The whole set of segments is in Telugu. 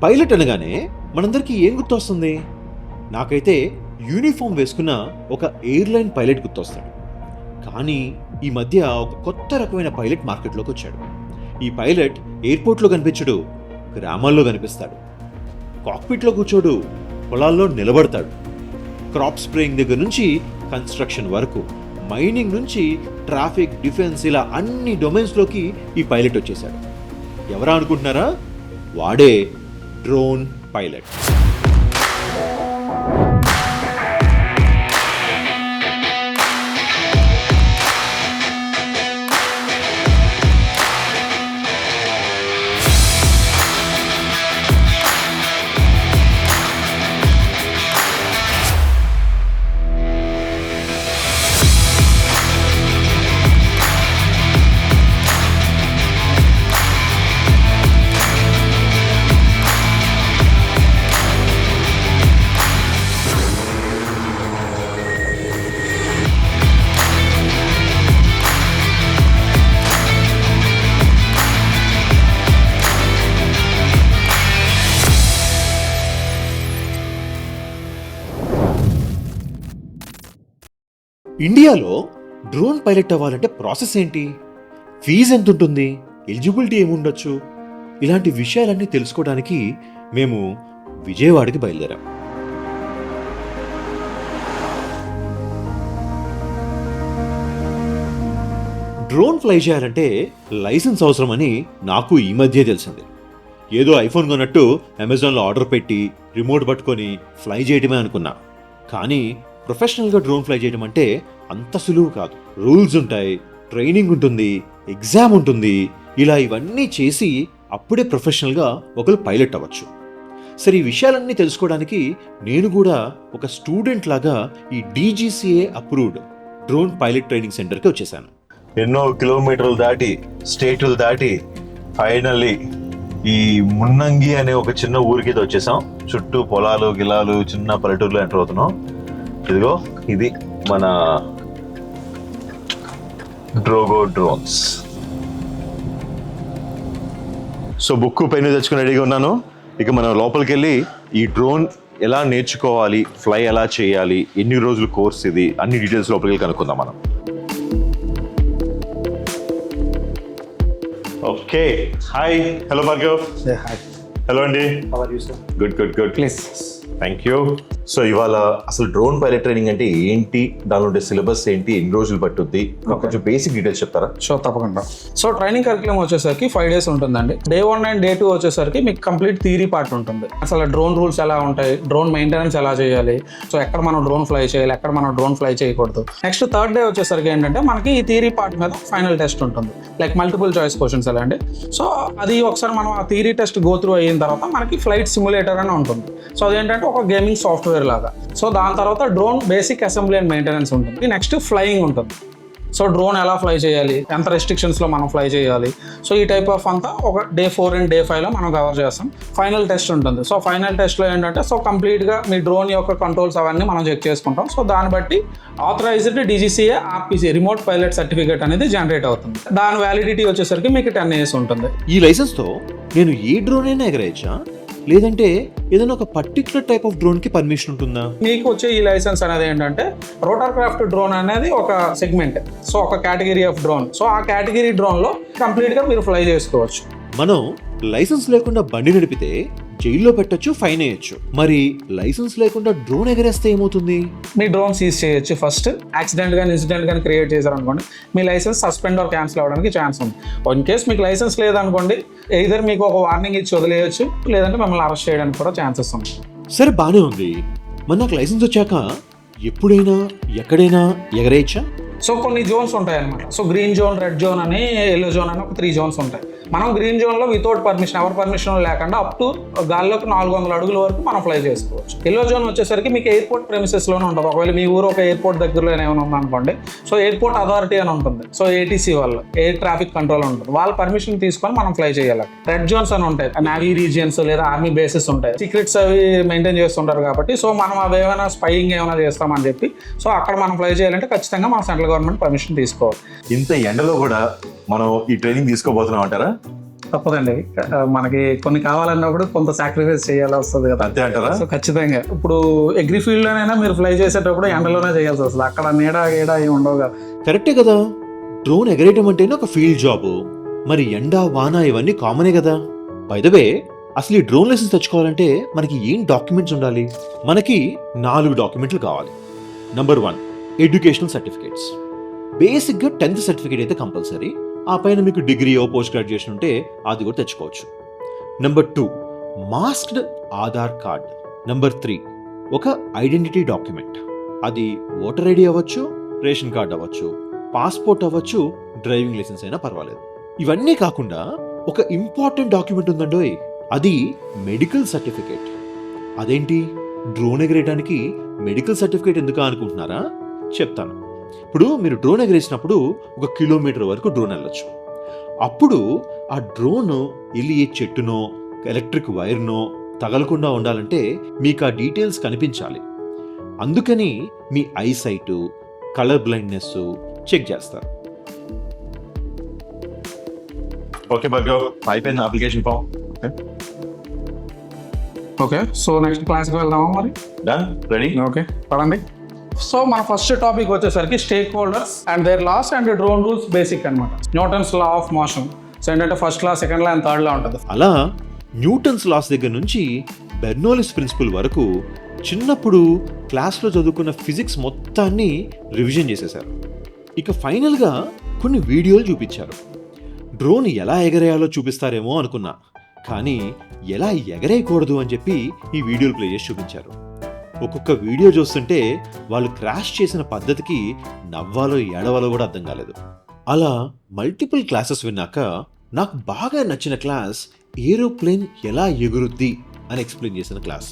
పైలట్ అనగానే మనందరికీ ఏం గుర్తొస్తుంది? నాకైతే యూనిఫామ్ వేసుకున్న ఒక ఎయిర్లైన్ పైలట్ గుర్తొస్తాడు. కానీ ఈ మధ్య ఒక కొత్త రకమైన పైలట్ మార్కెట్లోకి వచ్చాడు. ఈ పైలట్ ఎయిర్పోర్ట్లో కనిపించడు, గ్రామాల్లో కనిపిస్తాడు. కాక్పిట్లో కూర్చోడు, పొలాల్లో నిలబడతాడు. క్రాప్ స్ప్రేయింగ్ దగ్గర నుంచి కన్స్ట్రక్షన్ వరకు, మైనింగ్ నుంచి ట్రాఫిక్, డిఫెన్స్, ఇలా అన్ని డొమైన్స్లోకి ఈ పైలట్ వచ్చేసాడు. ఎవరా అనుకుంటున్నారా? వాడే డ్రోన్ పైలట్. ఇండియాలో డ్రోన్ పైలట్ అవ్వాలంటే ప్రాసెస్ ఏంటి? ఫీజు ఎంత ఉంటుంది? ఎలిజిబిలిటీ ఏముండొచ్చు? ఇలాంటి విషయాలన్నీ తెలుసుకోవడానికి మేము విజయవాడకి బయలుదేరాం. డ్రోన్ ఫ్లై చేయాలంటే లైసెన్స్ అవసరమని నాకు ఈ మధ్య తెలిసింది. ఏదో ఐఫోన్ కొన్నట్టు అమెజాన్లో ఆర్డర్ పెట్టి రిమోట్ పట్టుకొని ఫ్లై చేయడమే అనుకున్నా. కానీ ప్రొఫెషనల్గా డ్రోన్ ఫ్లై చేయడం అంటే అంత సులువు కాదు. రూల్స్ ఉంటాయి, ట్రైనింగ్ ఉంటుంది, ఎగ్జామ్ ఉంటుంది. ఇలా ఇవన్నీ చేసి అప్పుడే ప్రొఫెషనల్గా ఒకరు పైలట్ అవ్వచ్చు. సరే, ఈ విషయాలన్నీ తెలుసుకోవడానికి నేను కూడా ఒక స్టూడెంట్ లాగా ఈ DGCA approved drone pilot training సెంటర్కి వచ్చేసాను. ఎన్నో కిలోమీటర్లు దాటి, స్టేట్లు దాటి ఫైనల్లీ ఈ మున్నంగి అనే ఒక చిన్న ఊరికి వచ్చేసాం. చుట్టూ పొలాలు, గిలాలు, చిన్న పల్లెటూరులో ఎంటర్ అవుతున్నాం. ఇదిగో ఇది మన Drogo drones. So book pen తెచ్చుకుని రెడీగా ఉన్నాను. ఇక మనం లోపలికి వెళ్ళి ఈ డ్రోన్ ఎలా నేర్చుకోవాలి, ఫ్లై ఎలా చేయాలి, ఎన్ని రోజుల కోర్స్ ఇది, అన్ని డీటెయిల్స్ లోపలికి వెళ్ళి కనుక్కుందాం మనం. Okay, hi. Hello Bhargav. Hello అండి. Good good good. Please. Thank you. So ఇవాళ అసలు డ్రోన్ పైలట్ ట్రైనింగ్ అంటే ఏంటి, దానిలో ఉండే సిలబస్ ఏంటి, ఎన్ని రోజులు పట్టుద్ది, కొంచెం బేసిక్ డీటెయిల్స్ చెప్తారా? షో, తప్పకుండా. సో ట్రైనింగ్ కరికులం వచ్చేసరికి 5 days ఉంటుందండి. Day 1 and Day 2 వచ్చేసరికి మీకు కంప్లీట్ థియరీ పార్ట్ ఉంటుంది. అసలు డ్రోన్ రూల్స్ ఎలా ఉంటాయి, డ్రోన్ మెయింటెనెన్స్ ఎలా చేయాలి, సో ఎక్కడ మనం డ్రోన్ ఫ్లై చేయాలి, ఎక్కడ మనం డ్రోన్ ఫ్లై చేయకూడదు. నెక్స్ట్ 3rd day వచ్చేసరికి ఏంటంటే మనకి ఈ థియరీ పార్ట్ మీద ఫైనల్ టెస్ట్ ఉంటుంది, లైక్ మల్టిపుల్ చాయిస్ క్వశ్చన్స్ ఎలా అండి. సో అది ఒకసారి మనం ఆ థియరీ టెస్ట్ గో త్రూ అయిన తర్వాత మనకి ఫ్లైట్ సిమ్యులేటర్ అని ఉంటుంది. సో అదేంటంటే ఒక గేమింగ్ సాఫ్ట్వేర్ లాగా. సో దాని తర్వాత drone basic assembly and maintenance ఉంటుంది. నెక్స్ట్ ఫ్లయింగ్ ఉంటుంది. సో డ్రోన్ ఎలా ఫ్లై చేయాలి, ఎంత రెస్ట్రిక్షన్స్లో మనం ఫ్లై చేయాలి, సో ఈ టైప్ ఆఫ్ అంతా ఒక Day 4 and Day 5లో మనం కవర్ చేస్తాం. ఫైనల్ టెస్ట్ ఉంటుంది. సో ఫైనల్ టెస్ట్లో ఏంటంటే సో కంప్లీట్గా మీ డ్రోన్ యొక్క కంట్రోల్స్ అవన్నీ మనం చెక్ చేసుకుంటాం. సో దాన్ని బట్టి authorized DGCA RPC remote pilot certificate అనేది జనరేట్ అవుతుంది. దాని వ్యాలిడిటీ వచ్చేసరికి మీకు 10 years ఉంటుంది. ఈ లైసెన్స్తో నేను ఏ డ్రోన్ అయినా ఎగరేయచ్చా, లేదంటే ఏదైనా ఒక పర్టికులర్ టైప్ ఆఫ్ డ్రోన్ కి పర్మిషన్ ఉంటుందా? మీకు వచ్చే ఈ లైసెన్స్ అనేది ఏంటంటే రోటర్ క్రాఫ్ట్ డ్రోన్ అనేది ఒక సెగ్మెంట్, సో ఒక కేటగిరీ ఆఫ్ డ్రోన్. సో ఆ కేటగిరీ డ్రోన్ లో కంప్లీట్ గా మీరు ఫ్లై చేసుకోవచ్చు. మనం లైసెన్స్ లేకుండా బండి నడిపితే జైల్లో పెట్టొచ్చు, ఫైన్ వేయచ్చు. మరి లైసెన్స్ లేకుండా డ్రోన్ ఎగరేస్తే ఏమవుతుంది? మీ డ్రోన్ సీజ్ చేయొచ్చు. ఫస్ట్ యాక్సిడెంట్ కానీ ఇన్సిడెంట్ కానీ క్రియేట్ చేశారనుకోండి, మీ లైసెన్స్ సస్పెండ్ ఆర్ క్యాన్సిల్ అవ్వడానికి ఛాన్స్ ఉంది. ఇన్ కేస్ మీకు లైసెన్స్ లేదనుకోండి, ఎయిదర్ మీకు ఒక వార్నింగ్ ఇచ్చి వదిలేయచ్చు, లేదంటే మిమ్మల్ని అరెస్ట్ చేయడానికి కూడా ఛాన్సెస్ ఉంది. సరే, బానే ఉంది. మరి నాకు లైసెన్స్ వచ్చాక ఎప్పుడైనా ఎక్కడైనా ఎగరేయచ్చా? సో కొన్ని జోన్స్ ఉంటాయి అనమాట. So green zone, red zone అని, ఎల్లో జోన్ అని ఒక 3 zones ఉంటాయి. మనం గ్రీన్ జోన్లో వితౌట్ పర్మిషన్, ఎవరి పర్మిషన్ లేకుండా అప్ టు గాల్లోకి 400 అడుగుల వరకు మనం ఫ్లై చేసుకోవచ్చు. ఎల్లో జోన్ వచ్చేసరికి మీకు ఎయిర్పోర్ట్ ప్రెమిసెస్లోనే ఉంటుంది. ఒకవేళ మీ ఊరు ఒక ఎయిర్పోర్ట్ దగ్గరలో ఏమైనా ఉందనుకోండి, సో ఎయిర్పోర్ట్ అథారిటీ అని ఉంటుంది. సో ATC వాళ్ళు, ఎయిర్ ట్రాఫిక్ కంట్రోల్ ఉంటుంది, వాళ్ళ పర్మిషన్ తీసుకొని మనం ఫ్లై చేయాలి. రెడ్ జోన్స్ అని ఉంటాయి, నేవీ రీజియన్స్ లేదా ఆర్మీ బేసెస్ ఉంటాయి. సీక్రెట్స్ అవి మెయింటైన్ చేస్తుంటారు కాబట్టి, సో మనం అవి ఏమైనా స్పైయింగ్ ఏమైనా చేస్తామని చెప్పి, సో అక్కడ మనం ఫ్లై చేయాలంటే ఖచ్చితంగా మన సెంట్రల్ గవర్నమెంట్ పర్మిషన్ తీసుకోవాలి. ఇంత ఎండలో కూడా మనం ఈ ట్రైనింగ్ తీసుకోబోతున్నాం అంటారా? తప్పదండి. మనకి కొన్ని కావాలన్నప్పుడు కొంత సాక్రిఫైస్ చేయాల్సి వస్తుంది కదా. అంతే అంటారా? సో ఖచ్చితంగా ఇప్పుడు అగ్రి ఫీల్డ్ లోనైనా మీరు ఫ్లై చేసేటప్పుడు ఎండలోనే చేయాల్సి వస్తుంది. అక్కడ నీడ గీడ ఏమి ఉండవు కదా. కరెక్టే కదా, డ్రోన్ ఎగరేయటం అంటేనే ఒక ఫీల్డ్ జాబ్. మరి ఎండ వాన ఇవన్నీ కామనే కదా. బై ద వే, అసలు ఈ డ్రోన్ లైసెన్స్ తెచ్చుకోవాలంటే మనకి ఏం డాక్యుమెంట్స్ ఉండాలి? మనకి 4 డాక్యుమెంట్లు కావాలి. Number 1, educational certificates. బేసిక్గా 10th సర్టిఫికేట్ అయితే కంపల్సరీ. ఆ పైన మీకు డిగ్రీయో పోస్ట్ గ్రాడ్యుయేషన్ ఉంటే అది కూడా తెచ్చుకోవచ్చు. Number 2, masked Aadhaar card. Number 3, ఒక ఐడెంటిటీ డాక్యుమెంట్. అది ఓటర్ ఐడి అవ్వచ్చు, రేషన్ కార్డ్ అవ్వచ్చు, పాస్పోర్ట్ అవ్వచ్చు, డ్రైవింగ్ లైసెన్స్ అయినా పర్వాలేదు. ఇవన్నీ కాకుండా ఒక ఇంపార్టెంట్ డాక్యుమెంట్ ఉందండోయ్, అది మెడికల్ సర్టిఫికేట్. అదేంటి, డ్రోన్ ఎగరేయడానికి మెడికల్ సర్టిఫికేట్ ఎందుకు అనుకుంటున్నారా? చెప్తాను. ఇప్పుడు మీరు డ్రోన్ ఎగరేసినప్పుడు 1 కిలోమీటర్ వరకు డ్రోన్ వెళ్ళొచ్చు. అప్పుడు ఆ డ్రోన్ వెళ్ళి ఏ చెట్టునో ఎలక్ట్రిక్ వైర్నో తగలకుండా ఉండాలంటే మీకు ఆ డీటెయిల్స్ కనిపించాలి. అందుకని మీ ఐసైట్, కలర్ బ్లైండ్నెస్ చెక్ చేస్తారు. ఓకే భార్గవ్, అయిపోయింది application form. Okay, so next క్లాస్కి వెళ్దామా మరి? Done, ready. ఓకే, పడండి. సో మన ఫస్ట్ టాపిక్ వచ్చేసరికి stakeholders and their laws and drone rules basic అనమాట. Newton's law of motion. So ఏంటంటే first law, second law and third law ఉంటుంది. అలా న్యూటన్స్ లాస్ దగ్గర నుంచి బెర్నౌల్లీస్ ప్రిన్సిపల్ వరకు చిన్నప్పుడు క్లాస్లో చదువుకున్న ఫిజిక్స్ మొత్తాన్ని రివిజన్ చేసేశారు. ఇక ఫైనల్గా కొన్ని వీడియోలు చూపించారు. డ్రోన్ ఎలా ఎగరేయాలో చూపిస్తారేమో అనుకున్నా, కానీ ఎలా ఎగరేయకూడదు అని చెప్పి ఈ వీడియోలు ప్లే చేసి చూపించారు. ఒక్కొక్క వీడియో చూస్తుంటే వాళ్ళు క్రాష్ చేసిన పద్ధతికి నవ్వాలో ఏడవాలో కూడా అర్థం కాలేదు. అలా మల్టిపుల్ క్లాసెస్ విన్నాక నాకు బాగా నచ్చిన క్లాస్ ఏరోప్లేన్ ఎలా ఎగురుద్ది అని ఎక్స్ప్లెయిన్ చేసిన క్లాస్.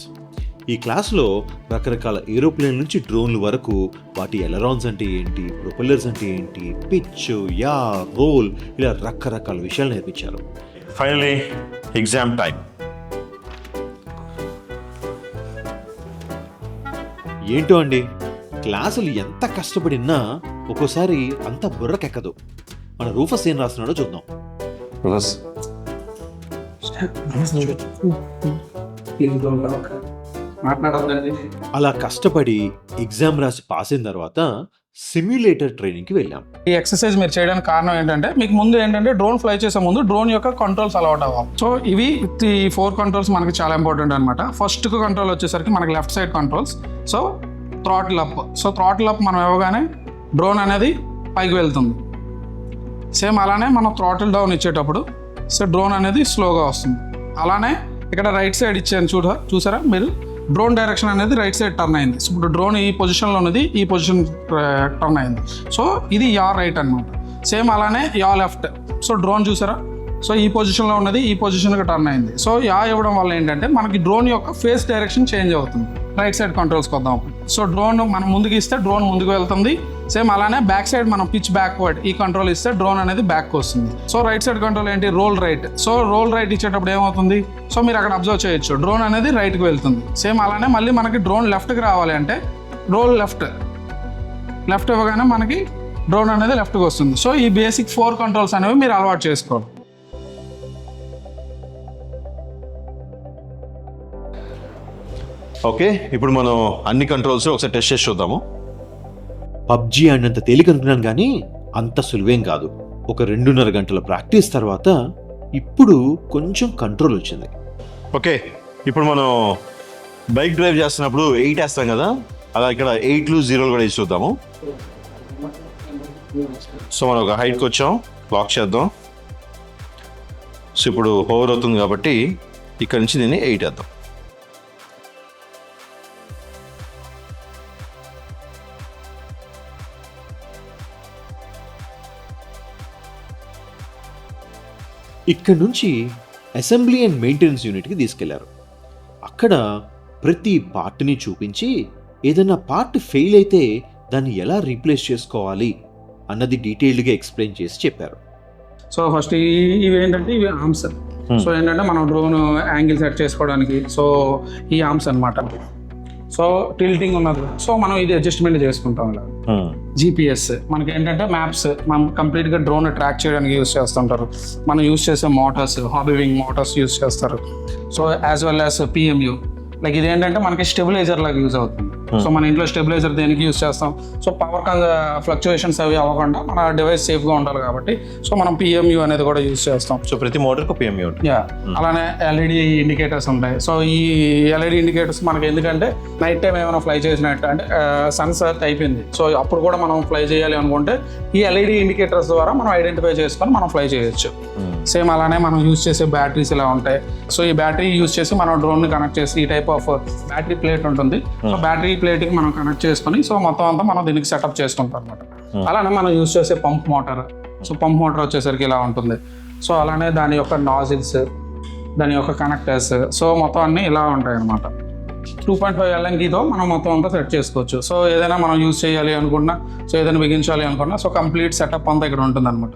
ఈ క్లాస్లో రకరకాల ఏరోప్లేన్ నుంచి డ్రోన్ల వరకు వాటి ఎలరాన్స్ అంటే ఏంటి, ప్రొపెల్లర్స్ అంటే ఏంటి, పిచ్, యా, రోల్, ఇలా రకరకాల విషయాలు నేర్పించారు. Finally exam time. ఏంటో అండి, క్లాసులు ఎంత కష్టపడినా ఒక్కోసారి అంత బుర్రకెక్కదు. మన రూఫస్ ఏం రాస్తున్నాడో చూద్దాం. అలా కష్టపడి ఎగ్జామ్ రాసి పాస్ అయిన తర్వాత సిమ్యులేటర్ ట్రైనింగ్కి వెళ్ళాం. ఈ ఎక్సర్సైజ్ మీరు చేయడానికి కారణం ఏంటంటే మీకు ముందు ఏంటంటే డ్రోన్ ఫ్లై చేసే ముందు డ్రోన్ యొక్క కంట్రోల్స్ అలవాటు అవ్వాలి. సో ఇవి ఈ 4 కంట్రోల్స్ మనకి చాలా ఇంపార్టెంట్ అనమాట. ఫస్ట్ కంట్రోల్ వచ్చేసరికి మనకి left side controls. So throttle up. So throttle up మనం ఇవ్వగానే డ్రోన్ అనేది పైకి వెళ్తుంది. సేమ్ అలానే మనం థ్రాటిల్ డౌన్ ఇచ్చేటప్పుడు సో డ్రోన్ అనేది స్లోగా వస్తుంది. అలానే ఇక్కడ రైట్ సైడ్ ఇచ్చాను చూసారా మీరు, డ్రోన్ డైరెక్షన్ అనేది రైట్ సైడ్ టర్న్ అయింది. సో ఇప్పుడు డ్రోన్ ఈ పొజిషన్లో ఉన్నది, ఈ పొజిషన్ టర్న్ అయింది. సో ఇది యా రైట్ అనమాట. సేమ్ అలానే యా లెఫ్ట్. సో డ్రోన్ చూసారా, సో ఈ పొజిషన్లో ఉన్నది ఈ పొజిషన్కి టర్న్ అయింది. సో యా ఇవ్వడం వల్ల ఏంటంటే మనకి డ్రోన్ యొక్క ఫేస్ డైరెక్షన్ చేంజ్ అవుతుంది. రైట్ సైడ్ కంట్రోల్స్కి వద్దాం. సో డ్రోన్ మనం ముందుకు ఇస్తే డ్రోన్ ముందుకు వెళ్తుంది. సేమ్ అలానే బ్యాక్ సైడ్ మనం పిచ్ బ్యాక్వర్డ్ ఈ కంట్రోల్ ఇస్తే డ్రోన్ అనేది బ్యాక్ వస్తుంది. సో రైట్ సైడ్ కంట్రోల్ ఏంటి, roll right. So roll right ఇచ్చేటప్పుడు ఏమవుతుంది, సో మీరు అక్కడ అబ్జర్వ్ చేయొచ్చు డ్రోన్ అనేది రైట్కి వెళ్తుంది. సేమ్ అలానే మళ్ళీ మనకి డ్రోన్ లెఫ్ట్కి రావాలి అంటే రోల్ లెఫ్ట్ ఇవ్వగానే మనకి డ్రోన్ అనేది లెఫ్ట్కి వస్తుంది. సో ఈ బేసిక్ 4 కంట్రోల్స్ అనేవి మీరు అలవాటు చేసుకోవాలి. ఓకే, ఇప్పుడు మనం అన్ని కంట్రోల్స్ ఒకసారి టెస్ట్ చేసి చూద్దాము. పబ్జీ అన్నంత తేలిక అనుకున్నాను, కానీ అంత సులువేం కాదు. ఒక 2.5 గంటల ప్రాక్టీస్ తర్వాత ఇప్పుడు కొంచెం కంట్రోల్ వచ్చింది. ఓకే, ఇప్పుడు మనం బైక్ డ్రైవ్ చేస్తున్నప్పుడు 8 వేస్తాం కదా, అలా ఇక్కడ 8లు 0లు కూడా వేసి చూద్దాము. సో మనం ఒక హైట్కి వచ్చాం, లాక్ చేద్దాం. సో ఇప్పుడు హోవర్ అవుతుంది కాబట్టి ఇక్కడ నుంచి దీన్ని 8 వేద్దాం. ఇక్కడ నుంచి అసెంబ్లీ అండ్ మెయింటెనెన్స్ యూనిట్కి తీసుకెళ్లారు. అక్కడ ప్రతి పార్ట్ని చూపించి ఏదైనా పార్ట్ ఫెయిల్ అయితే దాన్ని ఎలా రీప్లేస్ చేసుకోవాలి అన్నది డీటెయిల్డ్గా ఎక్స్ప్లెయిన్ చేసి చెప్పారు. సో ఫస్ట్ ఇవి ఏంటంటే ఇవి ఆర్మ్స్. సో ఏంటంటే మనం డ్రోన్ యాంగిల్ సెట్ చేసుకోవడానికి సో ఈ ఆర్మ్స్ అనమాట. సో టిల్టింగ్ ఉన్నది, సో మనం ఇది అడ్జస్ట్మెంట్ చేసుకుంటాం ఇలా. జీపీఎస్ మనకి ఏంటంటే మ్యాప్స్ మనం కంప్లీట్గా డ్రోన్ ట్రాక్ చేయడానికి యూస్ చేస్తుంటారు. మనం యూస్ చేసే motors hobby wing motors use చేస్తారు. So as well as PMU like ఇది ఏంటంటే మనకి స్టెబిలైజర్ లాగా యూజ్ అవుతుంది. సో మన ఇంట్లో స్టెబిలైజర్ దేనికి యూస్ చేస్తాం? సో పవర్ ఫ్లక్చుయేషన్స్ అవి అవ్వకుండా మన డివైస్ సేఫ్గా ఉండాలి కాబట్టి సో మనం పిఎంయూ అనేది కూడా యూస్ చేస్తాం. సో ప్రతి మోటార్కు పిఎంయూ ఉంటుంది. యా, అలానే ఎల్ఈడి ఇండికేటర్స్ ఉంటాయి. సో ఈ ఎల్ఈడి ఇండికేటర్స్ మనకి ఎందుకంటే నైట్ టైం ఏమైనా ఫ్లై చేసినట్టు అంటే సన్సెట్ అయిపోయింది, సో అప్పుడు కూడా మనం ఫ్లై చేయాలి అనుకుంటే ఈ ఎల్ఈడి ఇండికేటర్స్ ద్వారా మనం ఐడెంటిఫై చేసుకొని మనం ఫ్లై చేయొచ్చు. సేమ్ అలానే మనం యూజ్ చేసే బ్యాటరీస్ ఇలా ఉంటాయి. సో ఈ బ్యాటరీ యూజ్ చేసి మనం డ్రోన్ ని కనెక్ట్ చేసి ఈ టైప్ ఆఫ్ బ్యాటరీ ప్లేట్ ఉంటుంది. సో బ్యాటరీ ప్లేట్ కి మనం కనెక్ట్ చేసుకొని సో మొత్తం అంతా మనం దీనికి సెటప్ చేసుకుంటాం అనమాట. అలానే మనం యూజ్ చేసే pump motor, so pump motor వచ్చేసరికి ఇలా ఉంటుంది. సో అలానే దాని యొక్క నాజిల్స్, దాని యొక్క కనెక్టర్స్, సో మొత్తం అన్ని ఇలా ఉంటాయి అనమాట. 2.5 LNGతో మనం మొత్తం అంతా సెట్ చేసుకోవచ్చు. సో ఏదైనా మనం యూజ్ చేయాలి అనుకున్నా, సో ఏదైనా బిగించాలి అనుకున్నా, సో కంప్లీట్ సెటప్ అంతా ఇక్కడ ఉంటుంది అనమాట.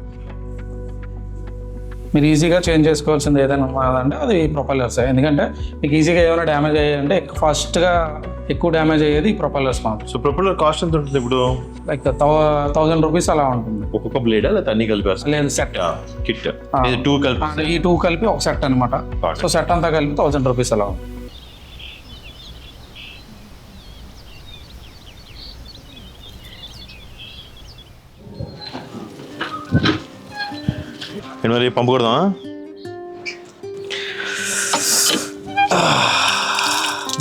మీరు ఈజీగా చేంజ్ చేసుకోవాల్సింది ఏదైనా ఉన్నదంటే అది ప్రొపెల్లర్స్. ఎందుకంటే మీకు ఈజీగా ఏమైనా డ్యామేజ్ అయ్యాయంటే ఫాస్ట్గా ఎక్కువ డ్యామేజ్ అయ్యేది ఈ ప్రొపెల్లర్స్ మాత్రం. సో ప్రొపెల్లర్ కాస్ట్ ఎంత ఉంటుంది ఇప్పుడు? లైక్ 1000 రూపీస్ అలా ఉంటుంది. ఒక్కొక్క బ్లేడా లేదా అన్ని కలిపి? లేదు, సెట్ కిట్. ఇది 2 కలిపి, ఈ 2 కలిపి ఒక సెట్ అనమాట. సో సెట్ అంతా కలిపి 1000 రూపీస్ అలా ఉంటుంది. మరి పంపు కొడదామా?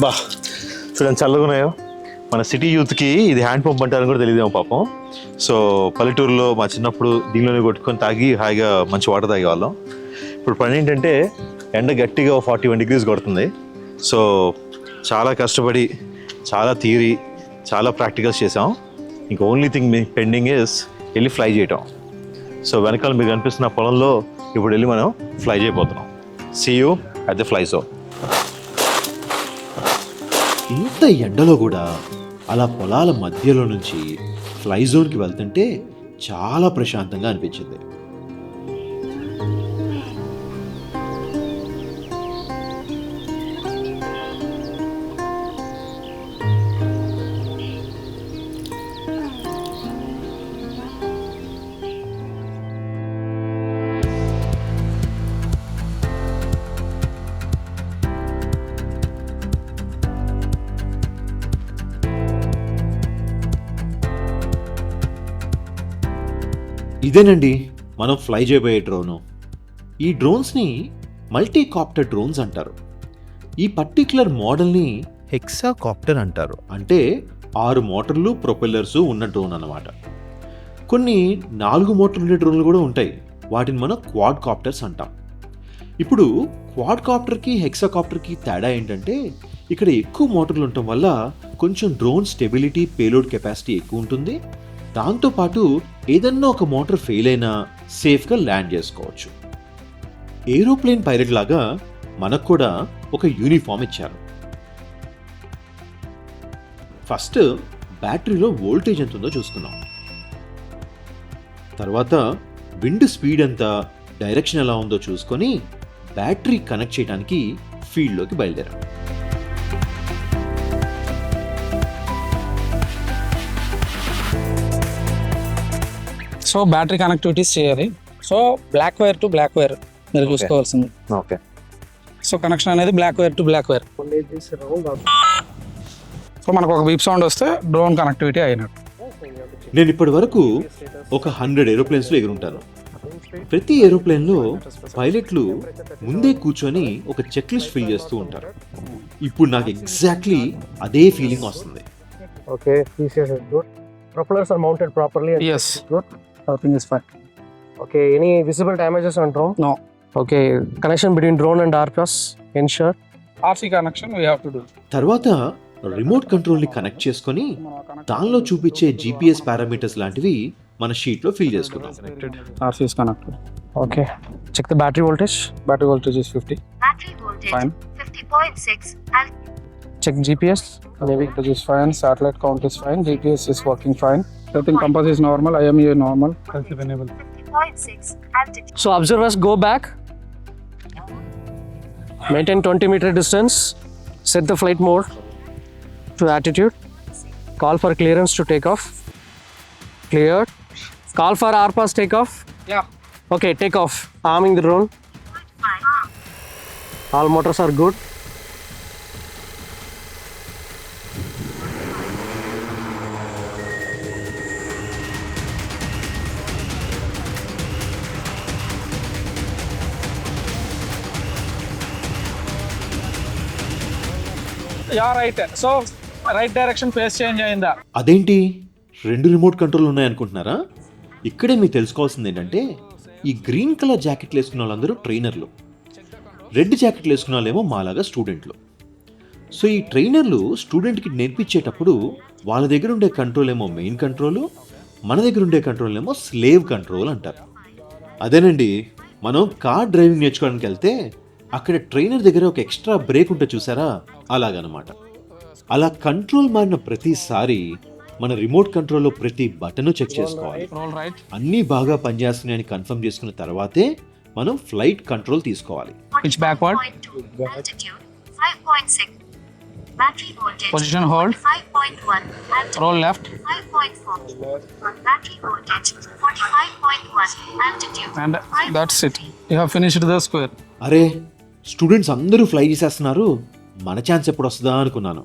బా చూడండి చల్లగా ఉన్నాయో. మన సిటీ యూత్కి ఇది హ్యాండ్ పంప్ అంటారని కూడా తెలియదేమో పాపం. సో పల్లెటూరులో మా చిన్నప్పుడు దీనిలోనే కొట్టుకొని తాగి హాయిగా మంచి వాటర్ తాగేవాళ్ళం. ఇప్పుడు పని ఏంటంటే ఎండ గట్టిగా 41 degrees కొడుతుంది. సో చాలా కష్టపడి చాలా థియరీ చాలా ప్రాక్టికల్స్ చేసాం. ఇంక ఓన్లీ థింగ్ పెండింగ్ ఇస్ వెళ్ళి ఫ్లై చేయటం. సో వెనకాల మీకు కనిపిస్తున్న పొలంలో ఇప్పుడు వెళ్ళి మనం ఫ్లై చేయబోతున్నాం. See you at the fly zone. ఇంత ఎండలో కూడా అలా పొలాల మధ్యలో నుంచి ఫ్లై జోన్కి వెళ్తుంటే చాలా ప్రశాంతంగా అనిపించింది. ఇదేనండి మనం ఫ్లై చేయబోయే డ్రోను. ఈ డ్రోన్స్ని మల్టీకాప్టర్ డ్రోన్స్ అంటారు. ఈ పర్టిక్యులర్ మోడల్ని హెక్సాకాప్టర్ అంటారు. అంటే 6 మోటార్లు ప్రొపెల్లర్స్ ఉన్న డ్రోన్ అన్నమాట. కొన్ని 4 మోటార్లు ఉండే డ్రోన్లు కూడా ఉంటాయి. వాటిని మనం క్వాడ్ కాప్టర్స్ అంటాం. ఇప్పుడు క్వాడ్ కాప్టర్కి హెక్సాకాప్టర్కి తేడా ఏంటంటే ఇక్కడ ఎక్కువ మోటార్లు ఉండటం వల్ల కొంచెం డ్రోన్ స్టెబిలిటీ పేలోడ్ కెపాసిటీ ఎక్కువ ఉంటుంది. దాంతోపాటు ఏదన్నా ఒక మోటార్ ఫెయిల్ అయినా సేఫ్గా ల్యాండ్ చేసుకోవచ్చు. ఏరోప్లేన్ పైలట్ లాగా మనకు కూడా ఒక యూనిఫామ్ ఇచ్చారు. ఫస్ట్ బ్యాటరీలో వోల్టేజ్ ఎంత ఉందో చూసుకున్నాం. తర్వాత విండ్ స్పీడ్ ఎంత, డైరెక్షన్ ఎలా ఉందో చూసుకొని బ్యాటరీ కనెక్ట్ చేయడానికి ఫీల్డ్లోకి బయలుదేరాం. సో బ్యాటరీ కనెక్టివిటీస్ చేయాలి. So black wire to black wire మీరు చూసుకోవాల్సింది. ఓకే. సో కనెక్షన్ అనేది black wire to black wire. So మనకు ఒక బీప్ సౌండ్ వస్తే డ్రోన్ కనెక్టివిటీ అయినట్టు. నేను ఇప్పటి వరకు ఒక 100 ఏరోప్లేన్స్లో ఎగురుంటాను. ప్రతి ఏరోప్లేన్లో పైలట్లు ముందే కూర్చొని ఒక చెక్ లిస్ట్ ఫిల్ చేస్తూ ఉంటారు. ఇప్పుడు నాకు ఎగ్జాక్ట్లీ అదే ఫీలింగ్ వస్తుంది. Okay, PCS is good. Propellers are mounted properly. And Yes. Good. Everything is fine. Okay, any visible damages on drone? No. Okay, connection between drone and RPS ensure. RC connection we have to do. తర్వాత రిమోట్ కంట్రోల్ని కనెక్ట్ చేసుకొని దానిలో చూపించే GPS పారామీటర్స్ లాంటివి మన షీట్లో ఫిల్ చేసుకున్నాం. RC is connected. Okay, check the battery voltage. Battery voltage is 50. Battery voltage Fine. 50.6 and Check GPS. Navy voltage is fine. Satellite count is fine. GPS is working fine. Everything compass is normal. IMU normal. 50.6 altitude. So observers go back. Maintain 20-meter distance. Set the flight mode to attitude. Call for clearance to take off. Cleared. Call for ARPA's takeoff. Yeah. Okay, take off. Arming the drone. 5. All motors are good. Yeah right. So right direction phase change అయిందా? అదేంటి 2 రిమోట్ కంట్రోల్ ఉన్నాయనుకుంటున్నారా? ఇక్కడే మీకు తెలుసుకోవాల్సింది ఏంటంటే ఈ గ్రీన్ కలర్ జాకెట్లు వేసుకున్న వాళ్ళందరూ ట్రైనర్లు, రెడ్ జాకెట్లు వేసుకున్న వాళ్ళేమో మాలాగా స్టూడెంట్లు. సో ఈ ట్రైనర్లు స్టూడెంట్కి నేర్పించేటప్పుడు వాళ్ళ దగ్గర ఉండే కంట్రోల్ ఏమో మెయిన్ కంట్రోలు, మన దగ్గర ఉండే కంట్రోల్ ఏమో స్లేవ్ కంట్రోల్ అంటారు. అదేనండి, మనం కార్ డ్రైవింగ్ నేర్చుకోవడానికి వెళ్తే అక్కడ ట్రైనర్ దగ్గర ఒక ఎక్స్ట్రా బ్రేక్ ఉంటే చూసారా, అలాగనమాట. అలా కంట్రోల్ మారిన ప్రతిసారి మన రిమోట్ కంట్రోల్లో ప్రతి బటన్ చెక్ చేసుకోవాలి. Roll right. అన్నీ బాగా పనిచేస్తున్నాయని కన్ఫర్మ్ చేసుకున్న తర్వాతే మనం ఫ్లైట్ కంట్రోల్ తీసుకోవాలి. Pitch backward. 5.2. Altitude 5.6. Battery voltage. Position hold. 5.1. Altitude roll left. 5.4. Battery voltage 45.1. Altitude. And that's it. You have finished the square. అరే, స్టూడెంట్స్ అందరూ ఫ్లై చేసేస్తున్నారు, మన ఛాన్స్ ఎప్పుడు వస్తుందా అనుకున్నాను.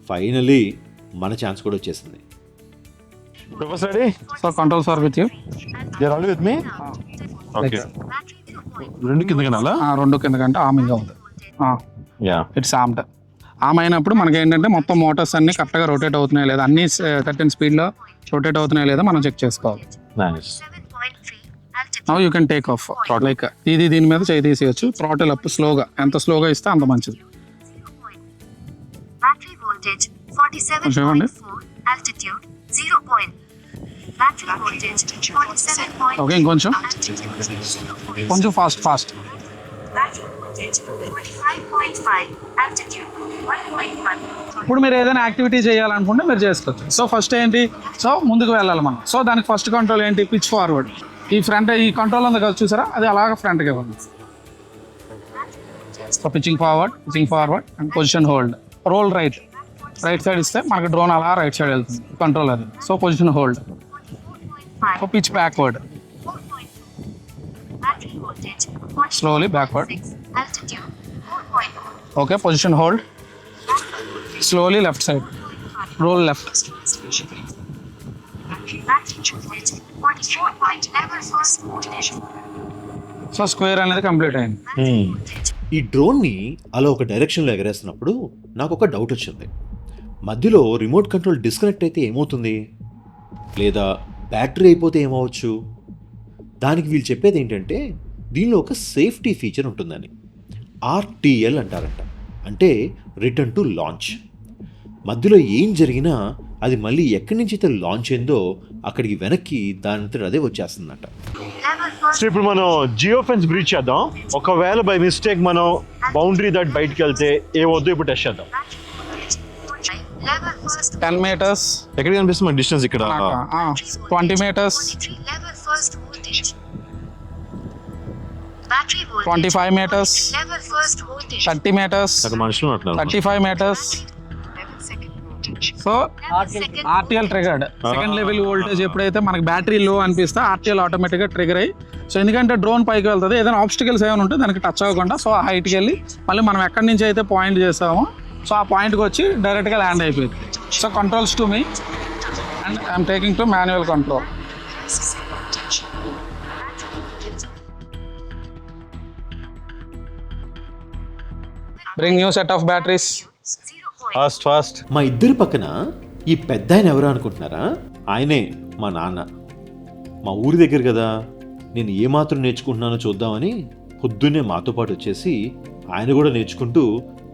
ఫైనలీ మన ఛాన్స్ కూడా వచ్చేసింది. Professor ready? So controls are with you. You're all with me? Okay. Battery 2.0. రెండు కింద కనాలా? రెండు కిందకంటే ఆమింగ్ ఉంది. యా. ఇట్స్ ఆమ్డ్. ఆమ్ అయినప్పుడు మనకి ఏంటంటే మొత్తం మోటార్స్ అన్ని కరెక్ట్గా రొటేట్ అవుతున్నాయి లేదా, అన్ని 13 స్పీడ్లో రొటేట్ అవుతున్నాయి లేదా మనం చెక్ చేసుకోవాలి. Nice. 7.3. Altitude now you can take off. Like దీని మీద చేయి తీసేయచ్చు. థ్రాటిల్ అప్ స్లోగా, ఎంత స్లోగా ఇస్తే అంత మంచిది. 0. Battery voltage 47.4. Altitude 0. Battery voltage 47.4. Okay, ఇంకొంచెం Altitude 0. కొంచెం ఫాస్ట్. Battery voltage 45.5. Altitude 1.1. ఇప్పుడు మీరు ఏదైనా యాక్టివిటీ చేయాలనుకుంటే మీరు చేసుకోవచ్చు. సో ఫస్ట్ ఏంటి, సో ముందుకు వెళ్ళాలి మనం. సో దానికి ఫస్ట్ కంట్రోల్ ఏంటి, పిచ్ ఫార్వర్డ్. ఈ ఫ్రంట్ ఈ కంట్రోల్ ఉంది కదా చూసారా, అది అలాగ ఫ్రంట్గా ఉంది. So pitching forward and position hold. Roll right side ఇస్తే మనకి డ్రోన్ అలా రైట్ సైడ్ వెళ్తుంది, కంట్రోల్ అది. So position hold. 5. So pitch backward. 4.2. Battery voltage Slowly backward. 46. Altitude 4.4. Okay, position hold. Slowly left side. Roll left. Battery voltage 44. Level first motivation. So square అనేది కంప్లీట్ అయింది. ఈ డ్రోన్ని అలా ఒక డైరెక్షన్లో ఎగరేస్తున్నప్పుడు నాకు ఒక డౌట్ వచ్చింది. మధ్యలో రిమోట్ కంట్రోల్ డిస్కనెక్ట్ అయితే ఏమవుతుంది, లేదా బ్యాటరీ అయిపోతే ఏమవచ్చు? దానికి వీళ్ళు చెప్పేది ఏంటంటే దీనిలో ఒక సేఫ్టీ ఫీచర్ ఉంటుందని. RTL అంటారంట, అంటే రిటర్న్ టు లాంచ్. మధ్యలో ఏం జరిగినా అది మళ్ళీ ఎక్కడి నుంచి అయితే లాంచ్ అయిందో అక్కడికి వెనక్కి దానంతట అదే వచ్చేస్తుందంట. Level first. సో ఇప్పుడు మనం జియో ఫెన్స్ బ్రీచ్ చేద్దాం. ఒకవేళ బై మిస్టేక్ మనం బౌండరీ దాటి బయటకు వెళ్తే ఏమవుద్దో ఇప్పుడు టెస్ట్ చేద్దాం. Level first. 10 meters, ఎక్కడ కనిపిస్తుంది మన డిస్టెన్స్ ఇక్కడ? 20 meters, 43. Level first voltage. Battery voltage 25 meters, Level first voltage. 30 meters, అక్కడ మనుషులు అంటున్నారు. 35 meters. Level second voltage. So Level second. RTL triggered. Second level voltage ఎప్పుడైతే మనకి బ్యాటరీ లో అనిపిస్తే ఆర్టీఎల్ ఆటోమేటిక్గా ట్రిగర్ అయ్యి, సో ఎందుకంటే డ్రోన్ పైకి వెళ్తుంది, ఏదైనా ఆబ్స్టికల్స్ ఏమైనా ఉంటే దానికి టచ్ అవ్వకుండా సో హైట్కి వెళ్ళి మళ్ళీ మనం ఎక్కడి నుంచి అయితే పాయింట్ చేసామో సో ఆ పాయింట్కి వచ్చి డైరెక్ట్గా ల్యాండ్ అయిపోయింది. So controls to me and I'm taking to manual control. Bring new set of batteries. 0. Fast. మా ఇద్దరి పక్కన ఈ పెద్ద ఆయన ఎవరు అనుకుంటున్నారా? ఆయనే మా నాన్న. మా ఊరి దగ్గర కదా, నేను ఏమాత్రం నేర్చుకుంటున్నానో చూద్దామని పొద్దున్నే మాతో పాటు వచ్చేసి ఆయన కూడా నేర్చుకుంటూ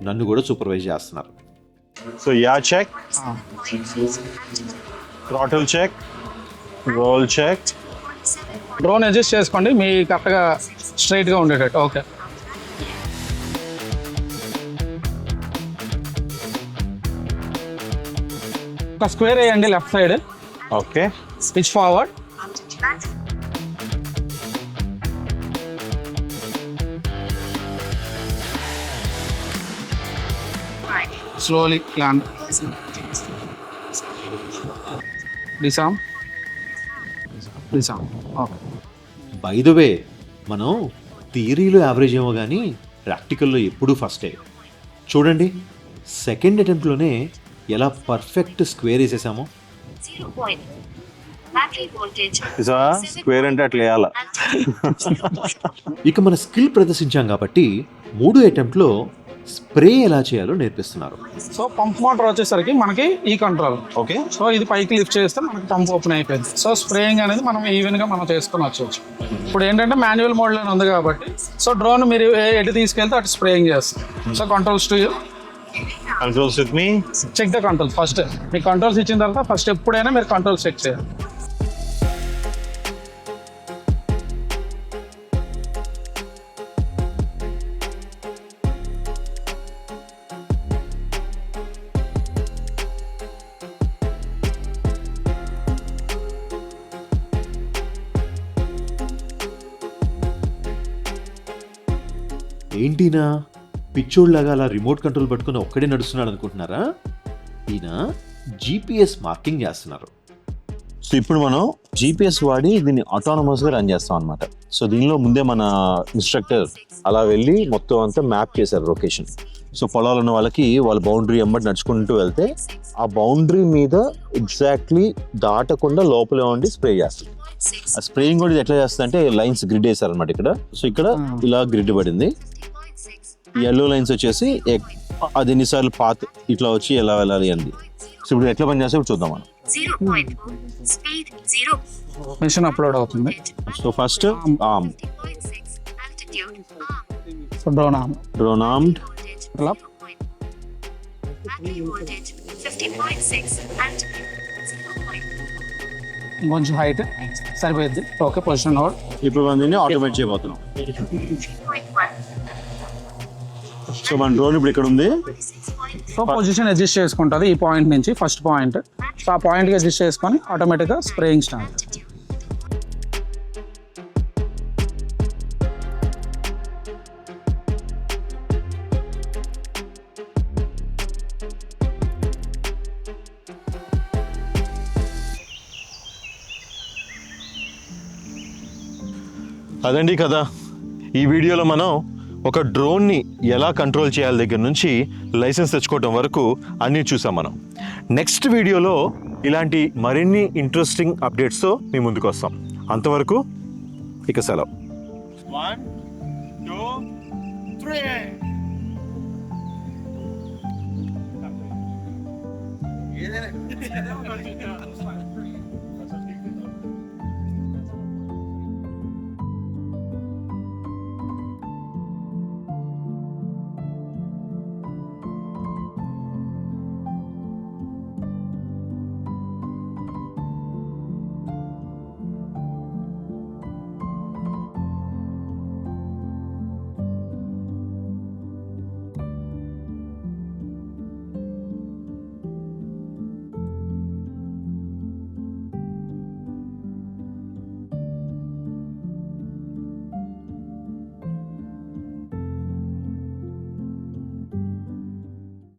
నన్ను కూడా సూపర్వైజ్ చేస్తున్నారు. So yaw check, throttle check, roll check. Drone adjust చేసుకోండి మీ కరెక్ట్గా స్ట్రైట్గా ఉండేటట్టు. ఓకే, ఒక స్క్వేర్ వేయండి left side. Okay. Pitch forward. Slowly land. Disarm. Please okay. By the way, మనం థియరీలో యావరేజ్ ఏమో కానీ ప్రాక్టికల్లో ఎప్పుడూ ఫస్టే. చూడండి, సెకండ్ అటెంప్ట్లోనే ఎలా పర్ఫెక్ట్ స్క్వేర్ వేసేసామో. 0 point. Battery voltage. స్క్వేర్ అంటే అట్లా వేయాల. ఇక మన స్కిల్ ప్రదర్శించాం కాబట్టి 3 అటెంప్ట్లో స్ప్రే ఎలా చేయాలో నేర్పిస్తున్నారు. సో పంప్ మోటార్ వచ్చేసరికి మనకి ఈ కంట్రోల్. ఓకే. సో ఇది పైకి లిఫ్ట్ చేస్తే మనకి పంప్ ఓపెన్ అయిపోయింది. సో స్ప్రేయింగ్ అనేది మనం ఈవెన్గా మనం చేసుకొని వచ్చేవచ్చు. ఇప్పుడు ఏంటంటే మాన్యువల్ మోడ్లోనే ఉంది కాబట్టి సో డ్రోన్ మీరు ఎటు తీసుకెళ్తే అటు స్ప్రేయింగ్ చేస్తారు. So controls to controls with me. Check the controls first. మీ కంట్రోల్స్ ఇచ్చిన తర్వాత ఫస్ట్ ఎప్పుడైనా మీరు కంట్రోల్స్ చెక్ చేయాలి. ఏంటినా పిచ్చోళ్ళలాగా అలా రిమోట్ కంట్రోల్ పట్టుకుని ఒక్కడే నడుస్తున్నాడు అనుకుంటున్నారా? ఈయన జీపీఎస్ మార్కింగ్ చేస్తున్నారు. సో ఇప్పుడు మనం జీపీఎస్ వాడి దీన్ని ఆటోనమస్గా రన్ చేస్తాం అనమాట. సో దీనిలో ముందే మన ఇన్స్ట్రక్టర్ అలా వెళ్ళి మొత్తం అంతా మ్యాప్ చేశారు లొకేషన్. సో పొలాలు ఉన్న వాళ్ళకి వాళ్ళ బౌండరీ అమ్మటి నడుచుకుంటూ వెళ్తే ఆ బౌండరీ మీద ఎగ్జాక్ట్లీ దాటకుండా లోపలే ఉండి స్ప్రే చేస్తుంది. ఆ స్ప్రేయింగ్ కూడా ఇది ఎట్లా చేస్తుంది అంటే లైన్స్ గ్రిడ్ వేసారనమాట ఇక్కడ. సో ఇక్కడ ఇలా గ్రిడ్ పడింది. ఎల్లో లైన్స్ వచ్చేసి అది ఎన్నిసార్లు పాత్ ఇట్లా వచ్చి ఎలా వెళ్ళాలి అంది. సో ఇప్పుడు ఎట్లా పని చేస్తే చూద్దాం మనం. 0 point. Speed 0. మిషన్ అప్లోడ్ అవుతుంది. So first arm. 50.6. Altitude. Arm. So drone arm. Drone armed. Voltage. Hello? 0 point. Battery voltage 50.6. Altitude 0 point. కొంచెం హైట్ సరిపోయింది. Okay, position hold. ఇప్పుడు మనం దీన్ని ఆటోమేట్ చేయబోతున్నాం. 3.1. సో మన డ్రోన్ ఇప్పుడు ఇక్కడ ఉంది. 46.3. సో పొజిషన్ అడ్జస్ట్ చేసుకుంటుంది ఈ పాయింట్ నుంచి, ఫస్ట్ పాయింట్. సో ఆ పాయింట్కి అడ్జస్ట్ చేసుకొని ఆటోమేటిక్గా స్ప్రేయింగ్ స్టార్ట్. Altitude. అదండి కదా, ఈ వీడియోలో మనం ఒక డ్రోన్ని ఎలా కంట్రోల్ చేయాలి దగ్గర నుంచి లైసెన్స్ తెచ్చుకోవడం వరకు అన్నీ చూసాం మనం. నెక్స్ట్ వీడియోలో ఇలాంటి మరిన్ని ఇంట్రెస్టింగ్ అప్డేట్స్తో మీ ముందుకు వస్తాం. అంతవరకు ఇక సెలవు. 1 2 3